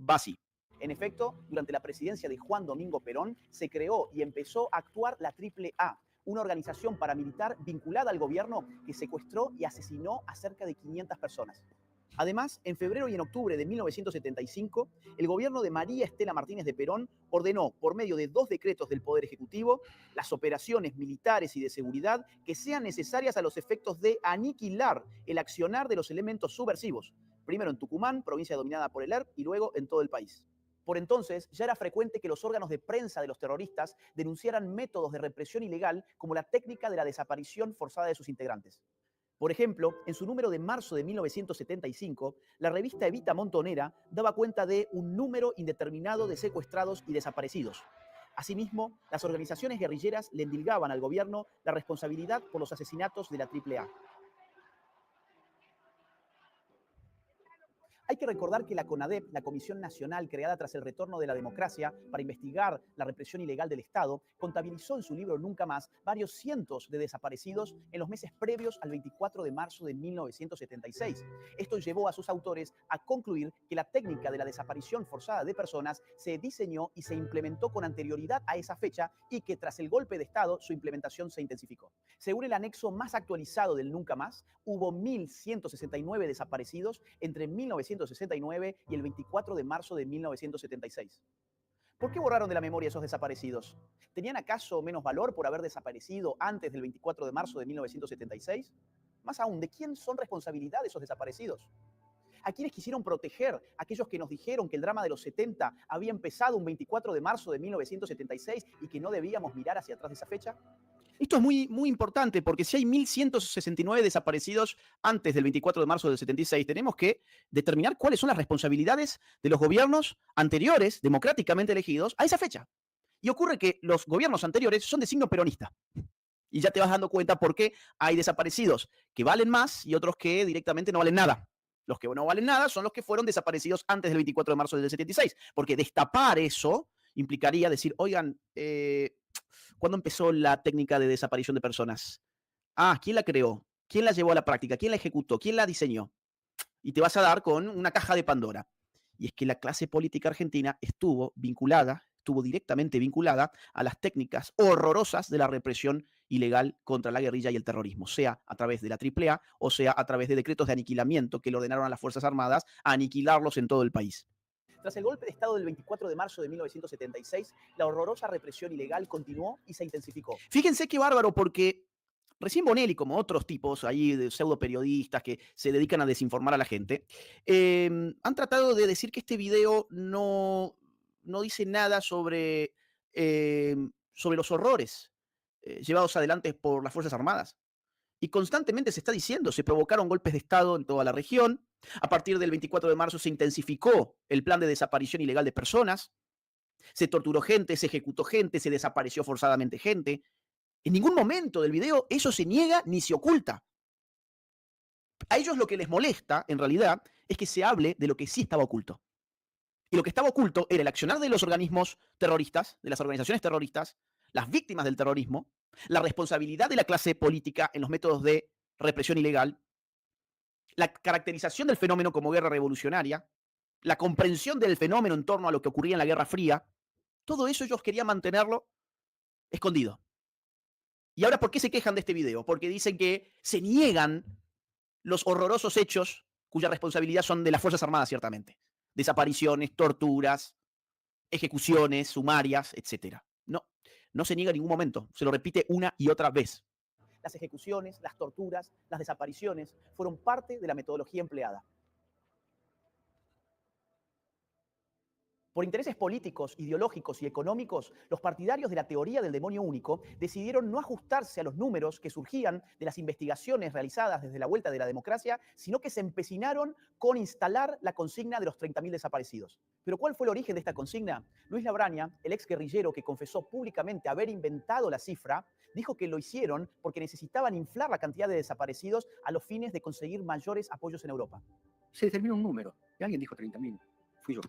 Va así. En efecto, durante la presidencia de Juan Domingo Perón se creó y empezó a actuar la AAA, una organización paramilitar vinculada al gobierno que secuestró y asesinó a cerca de 500 personas. Además, en febrero y en octubre de 1975, el gobierno de María Estela Martínez de Perón ordenó, por medio de 2 decretos del Poder Ejecutivo, las operaciones militares y de seguridad que sean necesarias a los efectos de aniquilar el accionar de los elementos subversivos, primero en Tucumán, provincia dominada por el ERP, y luego en todo el país. Por entonces, ya era frecuente que los órganos de prensa de los terroristas denunciaran métodos de represión ilegal como la técnica de la desaparición forzada de sus integrantes. Por ejemplo, en su número de marzo de 1975, la revista Evita Montonera daba cuenta de un número indeterminado de secuestrados y desaparecidos. Asimismo, las organizaciones guerrilleras le endilgaban al gobierno la responsabilidad por los asesinatos de la AAA. Hay que recordar que la CONADEP, la Comisión Nacional creada tras el retorno de la democracia para investigar la represión ilegal del Estado, contabilizó en su libro Nunca Más varios cientos de desaparecidos en los meses previos al 24 de marzo de 1976. Esto llevó a sus autores a concluir que la técnica de la desaparición forzada de personas se diseñó y se implementó con anterioridad a esa fecha y que tras el golpe de Estado su implementación se intensificó. Según el anexo más actualizado del Nunca Más, hubo 1.169 desaparecidos entre 1969 y el 24 de marzo de 1976. ¿Por qué borraron de la memoria esos desaparecidos? ¿Tenían acaso menos valor por haber desaparecido antes del 24 de marzo de 1976? Más aún, ¿de quién son responsabilidad esos desaparecidos? ¿A quiénes quisieron proteger? ¿A aquellos que nos dijeron que el drama de los 70 había empezado un 24 de marzo de 1976 y que no debíamos mirar hacia atrás de esa fecha? Esto es muy importante porque si hay 1.169 desaparecidos antes del 24 de marzo del 76, tenemos que determinar cuáles son las responsabilidades de los gobiernos anteriores, democráticamente elegidos, a esa fecha. Y ocurre que los gobiernos anteriores son de signo peronista. Y ya te vas dando cuenta por qué hay desaparecidos que valen más y otros que directamente no valen nada. Los que no valen nada son los que fueron desaparecidos antes del 24 de marzo del 76, porque destapar eso implicaría decir, oigan, ¿cuándo empezó la técnica de desaparición de personas? Ah, ¿quién la creó? ¿Quién la llevó a la práctica? ¿Quién la ejecutó? ¿Quién la diseñó? Y te vas a dar con una caja de Pandora. Y es que la clase política argentina estuvo directamente vinculada a las técnicas horrorosas de la represión ilegal contra la guerrilla y el terrorismo, sea a través de la AAA o sea a través de decretos de aniquilamiento que le ordenaron a las Fuerzas Armadas a aniquilarlos en todo el país. Tras el golpe de Estado del 24 de marzo de 1976, la horrorosa represión ilegal continuó y se intensificó. Fíjense qué bárbaro, porque recién Bonelli, como otros tipos ahí de pseudo periodistas que se dedican a desinformar a la gente, han tratado de decir que este video no dice nada sobre los horrores llevados adelante por las Fuerzas Armadas. Y constantemente se está diciendo, se provocaron golpes de Estado en toda la región. A partir del 24 de marzo se intensificó el plan de desaparición ilegal de personas. Se torturó gente, se ejecutó gente, se desapareció forzadamente gente. En ningún momento del video eso se niega ni se oculta. A ellos lo que les molesta, en realidad, es que se hable de lo que sí estaba oculto. Y lo que estaba oculto era el accionar de los organismos terroristas, de las organizaciones terroristas, las víctimas del terrorismo, la responsabilidad de la clase política en los métodos de represión ilegal, la caracterización del fenómeno como guerra revolucionaria, la comprensión del fenómeno en torno a lo que ocurría en la Guerra Fría. Todo eso ellos querían mantenerlo escondido. ¿Y ahora por qué se quejan de este video? Porque dicen que se niegan los horrorosos hechos cuya responsabilidad son de las Fuerzas Armadas, ciertamente. Desapariciones, torturas, ejecuciones sumarias, etc. No se niega en ningún momento. Se lo repite una y otra vez. Las ejecuciones, las torturas, las desapariciones fueron parte de la metodología empleada. Por intereses políticos, ideológicos y económicos, los partidarios de la teoría del demonio único decidieron no ajustarse a los números que surgían de las investigaciones realizadas desde la vuelta de la democracia, sino que se empecinaron con instalar la consigna de los 30.000 desaparecidos. ¿Pero cuál fue el origen de esta consigna? Luis Labraña, el ex guerrillero que confesó públicamente haber inventado la cifra, dijo que lo hicieron porque necesitaban inflar la cantidad de desaparecidos a los fines de conseguir mayores apoyos en Europa. Se determinó un número y alguien dijo 30.000. Fui yo.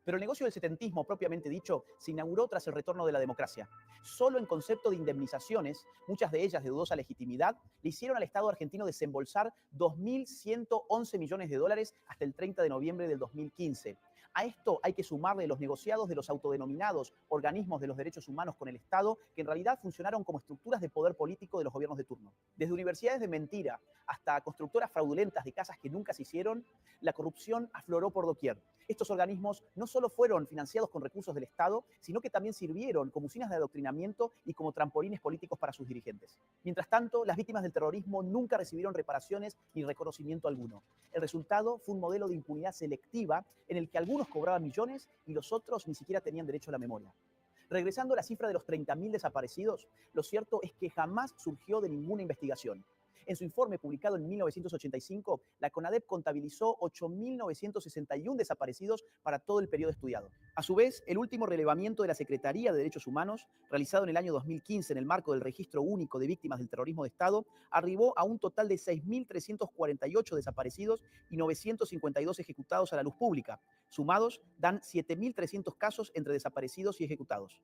Pero el negocio del setentismo, propiamente dicho, se inauguró tras el retorno de la democracia. Solo en concepto de indemnizaciones, muchas de ellas de dudosa legitimidad, le hicieron al Estado argentino desembolsar 2.111 millones de dólares hasta el 30 de noviembre del 2015. A esto hay que sumarle los negociados de los autodenominados organismos de los derechos humanos con el Estado, que en realidad funcionaron como estructuras de poder político de los gobiernos de turno. Desde universidades de mentira hasta constructoras fraudulentas de casas que nunca se hicieron, la corrupción afloró por doquier. Estos organismos no solo fueron financiados con recursos del Estado, sino que también sirvieron como usinas de adoctrinamiento y como trampolines políticos para sus dirigentes. Mientras tanto, las víctimas del terrorismo nunca recibieron reparaciones ni reconocimiento alguno. El resultado fue un modelo de impunidad selectiva en el que algunos cobraban millones y los otros ni siquiera tenían derecho a la memoria. Regresando a la cifra de los 30.000 desaparecidos, lo cierto es que jamás surgió de ninguna investigación. En su informe publicado en 1985, la CONADEP contabilizó 8.961 desaparecidos para todo el periodo estudiado. A su vez, el último relevamiento de la Secretaría de Derechos Humanos, realizado en el año 2015 en el marco del Registro Único de Víctimas del Terrorismo de Estado, arribó a un total de 6.348 desaparecidos y 952 ejecutados a la luz pública. Sumados, dan 7.300 casos entre desaparecidos y ejecutados.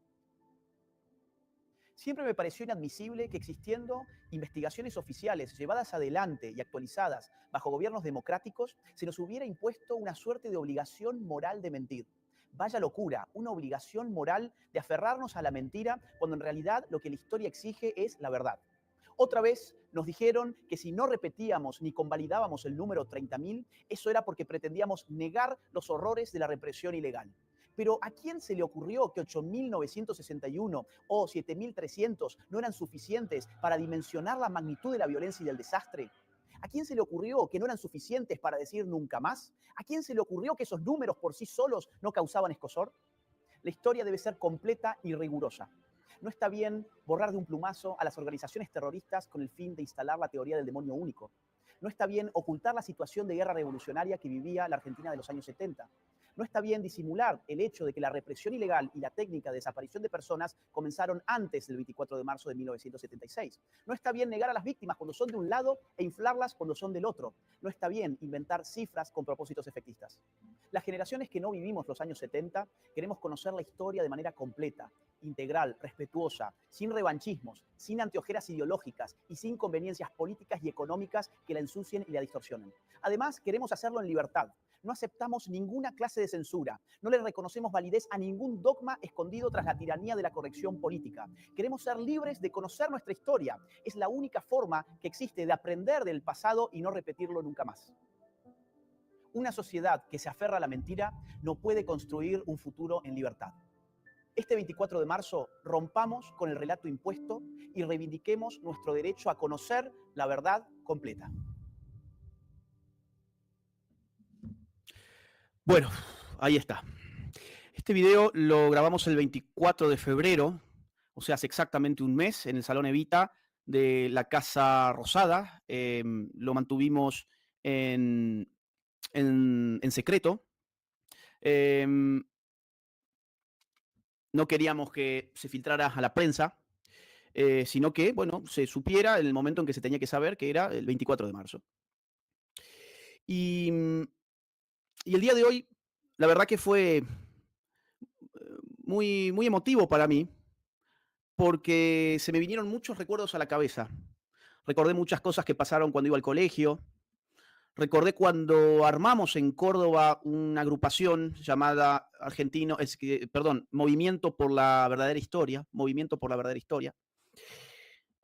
Siempre me pareció inadmisible que existiendo investigaciones oficiales llevadas adelante y actualizadas bajo gobiernos democráticos, se nos hubiera impuesto una suerte de obligación moral de mentir. Vaya locura, una obligación moral de aferrarnos a la mentira cuando en realidad lo que la historia exige es la verdad. Otra vez nos dijeron que si no repetíamos ni convalidábamos el número 30.000, eso era porque pretendíamos negar los horrores de la represión ilegal. Pero ¿a quién se le ocurrió que 8.961 o 7.300 no eran suficientes para dimensionar la magnitud de la violencia y del desastre? ¿A quién se le ocurrió que no eran suficientes para decir nunca más? ¿A quién se le ocurrió que esos números por sí solos no causaban escozor? La historia debe ser completa y rigurosa. No está bien borrar de un plumazo a las organizaciones terroristas con el fin de instalar la teoría del demonio único. No está bien ocultar la situación de guerra revolucionaria que vivía la Argentina de los años 70. No está bien disimular el hecho de que la represión ilegal y la técnica de desaparición de personas comenzaron antes del 24 de marzo de 1976. No está bien negar a las víctimas cuando son de un lado e inflarlas cuando son del otro. No está bien inventar cifras con propósitos efectistas. Las generaciones que no vivimos los años 70 queremos conocer la historia de manera completa, integral, respetuosa, sin revanchismos, sin anteojeras ideológicas y sin conveniencias políticas y económicas que la ensucien y la distorsionen. Además, queremos hacerlo en libertad. No aceptamos ninguna clase de censura. No le reconocemos validez a ningún dogma escondido tras la tiranía de la corrección política. Queremos ser libres de conocer nuestra historia. Es la única forma que existe de aprender del pasado y no repetirlo nunca más. Una sociedad que se aferra a la mentira no puede construir un futuro en libertad. Este 24 de marzo rompamos con el relato impuesto y reivindiquemos nuestro derecho a conocer la verdad completa. Bueno, ahí está. Este video lo grabamos el 24 de febrero, o sea, hace exactamente un mes, en el Salón Evita de la Casa Rosada. Lo mantuvimos en secreto. No queríamos que se filtrara a la prensa, sino que, bueno, se supiera en el momento en que se tenía que saber, que era el 24 de marzo. Y el día de hoy, la verdad que fue muy, muy emotivo para mí, porque se me vinieron muchos recuerdos a la cabeza. Recordé muchas cosas que pasaron cuando iba al colegio. Recordé cuando armamos en Córdoba una agrupación llamada Movimiento por la Verdadera Historia. Movimiento por la Verdadera Historia.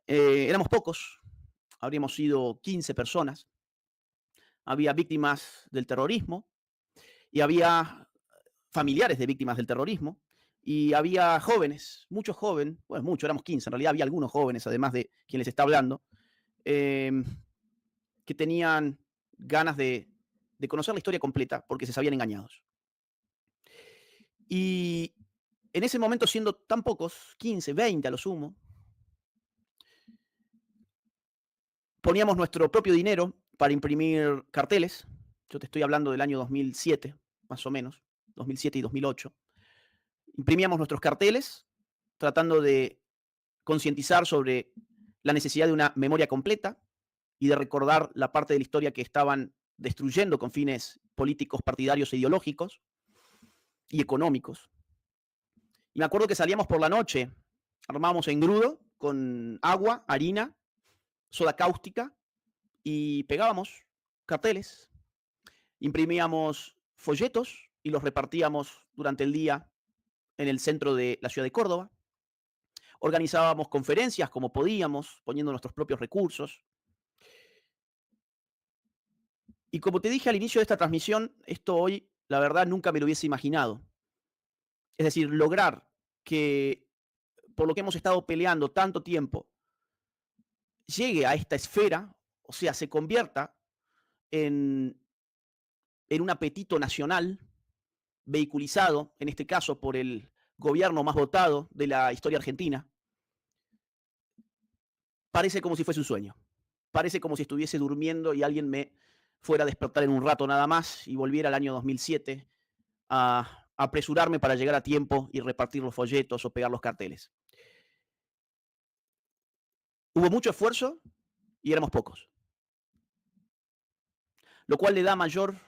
Éramos pocos, habríamos sido 15 personas. Había víctimas del terrorismo y había familiares de víctimas del terrorismo y había jóvenes, muchos jóvenes, bueno, muchos, éramos 15, en realidad había algunos jóvenes, además de quien les está hablando, que tenían ganas de conocer la historia completa porque se sabían engañados. Y en ese momento, siendo tan pocos, 15, 20 a lo sumo, poníamos nuestro propio dinero para imprimir carteles. Yo te estoy hablando del año 2007, más o menos, 2007 y 2008. Imprimíamos nuestros carteles tratando de concientizar sobre la necesidad de una memoria completa y de recordar la parte de la historia que estaban destruyendo con fines políticos, partidarios e ideológicos y económicos. Y me acuerdo que salíamos por la noche, armábamos engrudo con agua, harina, soda cáustica y pegábamos carteles, imprimíamos folletos y los repartíamos durante el día en el centro de la ciudad de Córdoba. Organizábamos conferencias como podíamos, poniendo nuestros propios recursos. Y como te dije al inicio de esta transmisión, esto hoy, la verdad, nunca me lo hubiese imaginado. Es decir, lograr que, por lo que hemos estado peleando tanto tiempo, llegue a esta esfera, o sea, se convierta en un apetito nacional, vehiculizado, en este caso, por el gobierno más votado de la historia argentina, parece como si fuese un sueño. Parece como si estuviese durmiendo y alguien me fuera a despertar en un rato nada más y volviera al año 2007 a apresurarme para llegar a tiempo y repartir los folletos o pegar los carteles. Hubo mucho esfuerzo y éramos pocos, lo cual le da mayor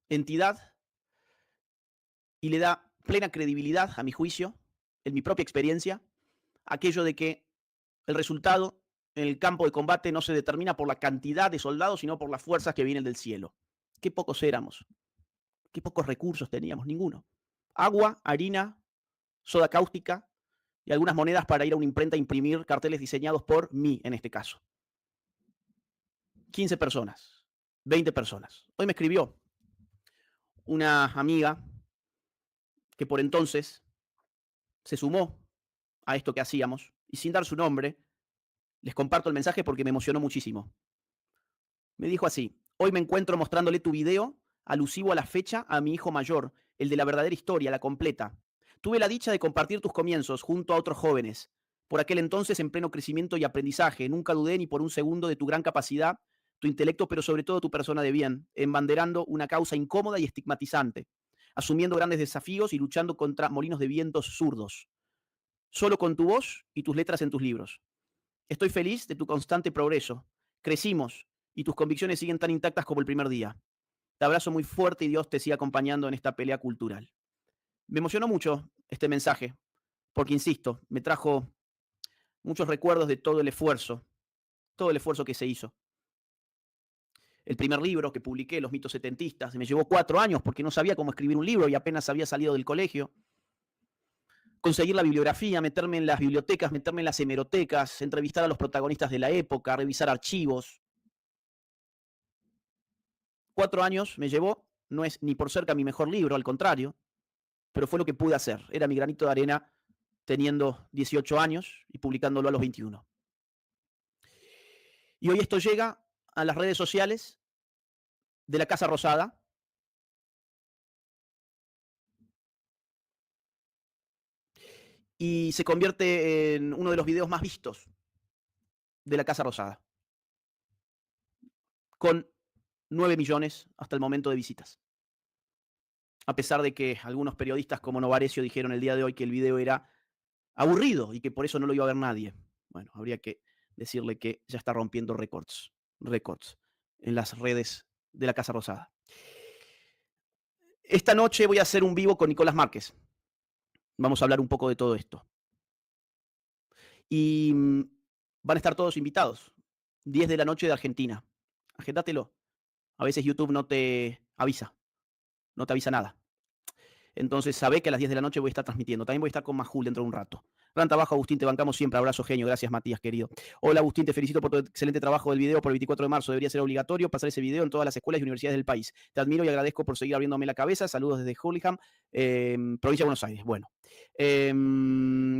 entidad y le da plena credibilidad, a mi juicio, en mi propia experiencia, aquello de que el resultado en el campo de combate no se determina por la cantidad de soldados, sino por las fuerzas que vienen del cielo. Qué pocos éramos, qué pocos recursos teníamos, ninguno. Agua, harina, soda cáustica y algunas monedas para ir a una imprenta a imprimir carteles diseñados por mí, en este caso. 15 personas, 20 personas. Hoy me escribió una amiga que por entonces se sumó a esto que hacíamos y sin dar su nombre, les comparto el mensaje porque me emocionó muchísimo. Me dijo así: hoy me encuentro mostrándole tu video alusivo a la fecha a mi hijo mayor, el de la verdadera historia, la completa. Tuve la dicha de compartir tus comienzos junto a otros jóvenes, por aquel entonces en pleno crecimiento y aprendizaje. Nunca dudé ni por un segundo de tu gran capacidad, tu intelecto, pero sobre todo tu persona de bien, embanderando una causa incómoda y estigmatizante. asumiendo grandes desafíos y luchando contra molinos de vientos zurdos. Solo con tu voz y tus letras en tus libros. Estoy feliz de tu constante progreso. Crecimos y tus convicciones siguen tan intactas como el primer día. Te abrazo muy fuerte y Dios te siga acompañando en esta pelea cultural. Me emocionó mucho este mensaje, porque, insisto, me trajo muchos recuerdos de todo el esfuerzo que se hizo. El primer libro que publiqué, Los mitos setentistas, me llevó 4 años porque no sabía cómo escribir un libro y apenas había salido del colegio. Conseguir la bibliografía, meterme en las bibliotecas, meterme en las hemerotecas, entrevistar a los protagonistas de la época, revisar archivos. 4 años me llevó, no es ni por cerca mi mejor libro, al contrario, pero fue lo que pude hacer. Era mi granito de arena teniendo 18 años y publicándolo a los 21. Y hoy esto llega a las redes sociales de la Casa Rosada. Y se convierte en uno de los videos más vistos de la Casa Rosada. Con 9 millones hasta el momento de visitas. A pesar de que algunos periodistas como Novarecio dijeron el día de hoy que el video era aburrido y que por eso no lo iba a ver nadie. Bueno, habría que decirle que ya está rompiendo récords en las redes de la Casa Rosada. Esta noche voy a hacer un vivo con Nicolás Márquez. Vamos a hablar un poco de todo esto. Y van a estar todos invitados. 10 de la noche de Argentina. Agéndatelo. A veces YouTube no te avisa. No te avisa nada. Entonces sabe que a las 10 de la noche voy a estar transmitiendo. También voy a estar con Majul dentro de un rato. Gran trabajo, Agustín, te bancamos siempre. Abrazo, genio. Gracias, Matías, querido. Hola, Agustín, te felicito por tu excelente trabajo del video por el 24 de marzo. Debería ser obligatorio pasar ese video en todas las escuelas y universidades del país. Te admiro y agradezco por seguir abriéndome la cabeza. Saludos desde Hurlingham, provincia de Buenos Aires. Bueno,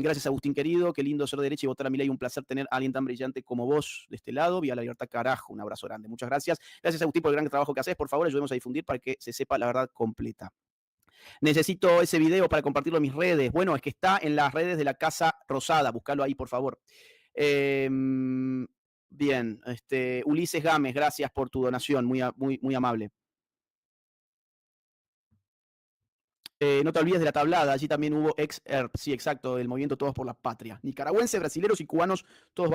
gracias, Agustín, querido. Qué lindo ser de derecha y votar a Milei. Un placer tener a alguien tan brillante como vos de este lado. Vía la libertad, carajo. Un abrazo grande. Muchas gracias. Gracias, Agustín, por el gran trabajo que haces. Por favor, ayudemos a difundir para que se sepa la verdad completa. Necesito ese video para compartirlo en mis redes. Bueno, es que está en las redes de la Casa Rosada. Búscalo ahí, por favor. Bien, Ulises Gámez, gracias por tu donación. Muy amable. No te olvides de la tablada. Allí también hubo ex-ERP. Sí, exacto. El movimiento Todos por la Patria. Nicaragüenses, brasileros y cubanos, todos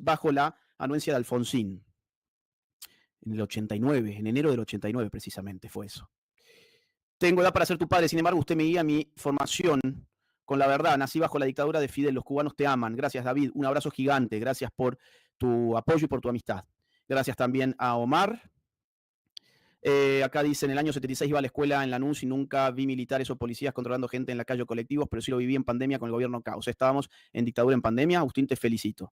bajo la anuencia de Alfonsín. En el 89, en enero del 89 precisamente fue eso. Tengo edad para ser tu padre, sin embargo, usted me guía mi formación con la verdad. Nací bajo la dictadura de Fidel, los cubanos te aman. Gracias, David. Un abrazo gigante. Gracias por tu apoyo y por tu amistad. Gracias también a Omar. Acá dice, en el año 76 iba a la escuela en Lanús y nunca vi militares o policías controlando gente en la calle o colectivos, pero sí lo viví en pandemia con el gobierno acá. O sea, estábamos en dictadura en pandemia. Agustín, te felicito.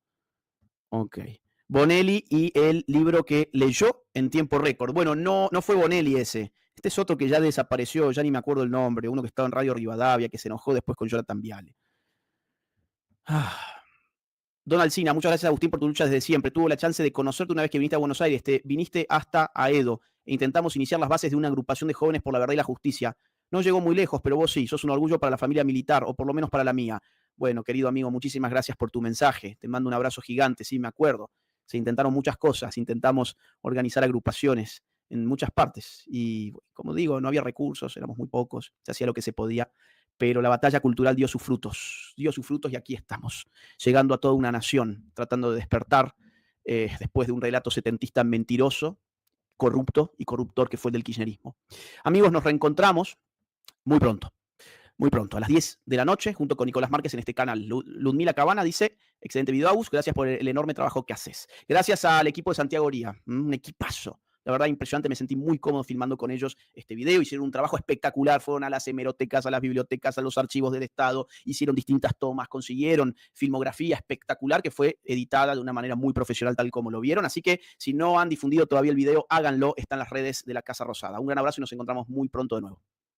Ok. Bonelli y el libro que leyó en tiempo récord. Bueno, no fue Bonelli ese. Este es otro que ya desapareció, ya ni me acuerdo el nombre. Uno que estaba en Radio Rivadavia, que se enojó después con Jonathan Viale. Don Alsina, muchas gracias, Agustín, por tu lucha desde siempre. Tuve la chance de conocerte una vez que viniste a Buenos Aires. Viniste hasta Aedo e intentamos iniciar las bases de una agrupación de jóvenes por la verdad y la justicia. No llegó muy lejos, pero vos sí, sos un orgullo para la familia militar, o por lo menos para la mía. Bueno, querido amigo, muchísimas gracias por tu mensaje. Te mando un abrazo gigante, sí, me acuerdo. Se intentaron muchas cosas, intentamos organizar agrupaciones en muchas partes y, como digo, no había recursos, éramos muy pocos, se hacía lo que se podía, pero la batalla cultural dio sus frutos y aquí estamos, llegando a toda una nación, tratando de despertar después de un relato setentista mentiroso, corrupto y corruptor que fue el del kirchnerismo. Amigos, nos reencontramos muy pronto, a las 10 de la noche, junto con Nicolás Márquez en este canal. Ludmila Cabana dice, excelente video, Agus, gracias por el enorme trabajo que haces. Gracias al equipo de Santiago Oría, un equipazo. La verdad, impresionante, me sentí muy cómodo filmando con ellos este video, hicieron un trabajo espectacular, fueron a las hemerotecas, a las bibliotecas, a los archivos del Estado, hicieron distintas tomas, consiguieron filmografía espectacular que fue editada de una manera muy profesional, tal como lo vieron, así que si no han difundido todavía el video, háganlo, está en las redes de la Casa Rosada. Un gran abrazo y nos encontramos muy pronto de nuevo.